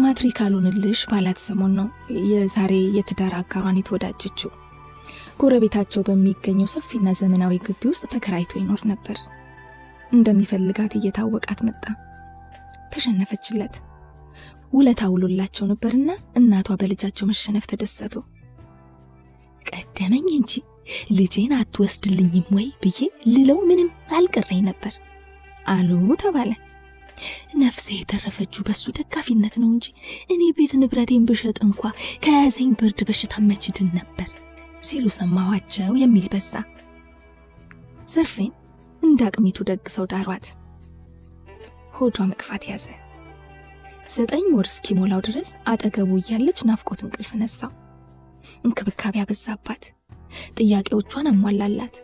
ማትሪካሉንልሽ ባላት ሰሞን ነው የዛሬ የትዳር አጋሯን የተወዳጀችው። ጎረቤታቸው በሚገኘው ሰፊና ዘመናዊ ግቢ ውስጥ ተከራይቶ ይኖር ነበር። እንደሚፈልጋት እየታወቃት መጣ። ተሸነፈችለት። ውለታ ውሎላቸው ነበርና እናቷ በልጃቸው መሸነፍ ተደሰቱ። ቀደመኝ እንጂ ልጄን አትወስድልኝም ወይ ብዬ ልለው ምንም አልቀረኝ ነበር አሉ ተባለ። ነፍሴ የተረፈችው በሱ ደጋፊነት ነው እንጂ እኔ ቤት ንብረቴን ብሸጥ እንኳ ከያዘኝ ብርድ በሽታ መችድን ነበር ሲሉ ሰማኋቸው የሚል በዛ። ዘርፌን እንዳቅሚቱ ደግሰው ዳሯት። ሆዷ መቅፋት ያዘ። 9 ወር እስኪሞላው ድረስ አጠገቡ እያለች ናፍቆት እንቅልፍ ነሳው። እንክብካቤ አበዛባት። ጥያቄዎቿን አሟላላት።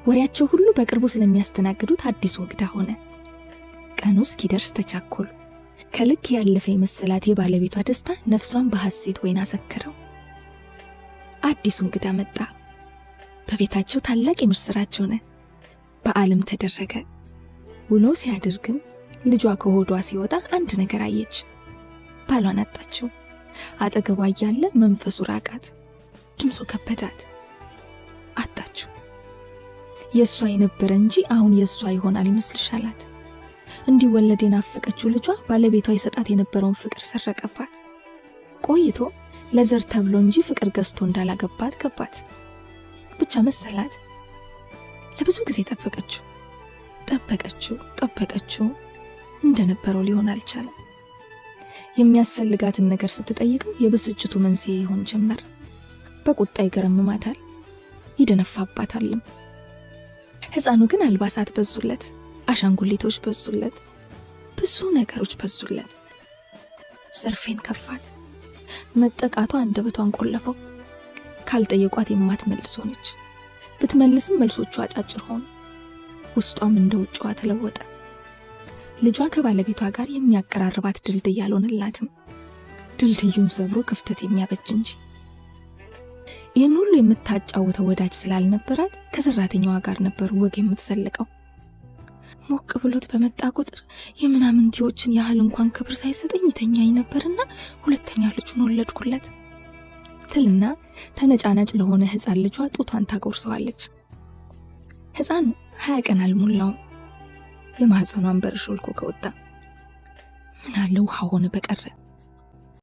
ወሬያቸው ሁሉ በቅርቡ ስለሚያስተናግዱት አዲሱ እንግዳ ሆነ። ቀኑ እስኪደርስ ተቻኮሉ። ከልክ ያለፈ የመሰላት የባለቤቷ ደስታ ነፍሷን በሐሴት ወይን አሰከረው። አዲሱ እንግዳ መጣ። በቤታቸው ታላቅ የምስራች ሆነ። በዓለም ተደረገ። ውሎ ሲያድር ግን ልጇ ከሆዷ ሲወጣ አንድ ነገር አየች። ባሏን አጣችው። አጠገቧ እያለ መንፈሱ ራቃት። ድምፁ ከበዳት። አጣችው። የሷ የነበረ እንጂ አሁን የሷ ይሆናል መስልሻላት? እንዲወለድ የናፈቀችው ልጇ ባለቤቷ ይሰጣት የነበረውን ፍቅር ሰረቀባት። ቆይቶ ለዘር ተብሎ እንጂ ፍቅር ገዝቶ እንዳላገባት ገባት። ብቻ መሰላት። ለብዙ ጊዜ ጠበቀችው። እንደነበረው ሊሆን አልቻለም። የሚያስፈልጋትን ነገር ስትጠይቀው የብስጭቱ መንስኤ ይሆን ጀመር። በቁጣ ይገረምማታል፣ ይደነፋባታልም። ሕፃኑ ግን አልባሳት በዙለት፣ አሻንጉሊቶች በዙለት፣ ብዙ ነገሮች በዙለት። ዘርፌን ከፋት። መጠቃቷ አንደበቷን ቆለፈው። ካልጠየቋት የማትመልስ ሆነች። ብትመልስም መልሶቿ አጫጭር ሆኑ። ውስጧም እንደ ውጭዋ ተለወጠ። ልጇ ከባለቤቷ ጋር የሚያቀራርባት ድልድይ አልሆነላትም። ድልድዩን ሰብሮ ክፍተት የሚያበጅ እንጂ። ይህን ሁሉ የምታጫውተው ወዳጅ ስላልነበራት ከሰራተኛዋ ጋር ነበር ወግ የምትሰልቀው። ሞቅ ብሎት በመጣ ቁጥር የምናምንቲዎችን ያህል እንኳን ክብር ሳይሰጠኝ ይተኛኝ ነበርና ሁለተኛ ልጁን ወለድኩለት ትልና ተነጫናጭ ለሆነ ሕፃን ልጇ ጡቷን ታጎርሰዋለች። ሕፃኑ 20 ቀን አልሞላውም። የማህፀኗን በር ሾልኮ ከወጣ ምን አለ ውሃ ሆነ በቀረ።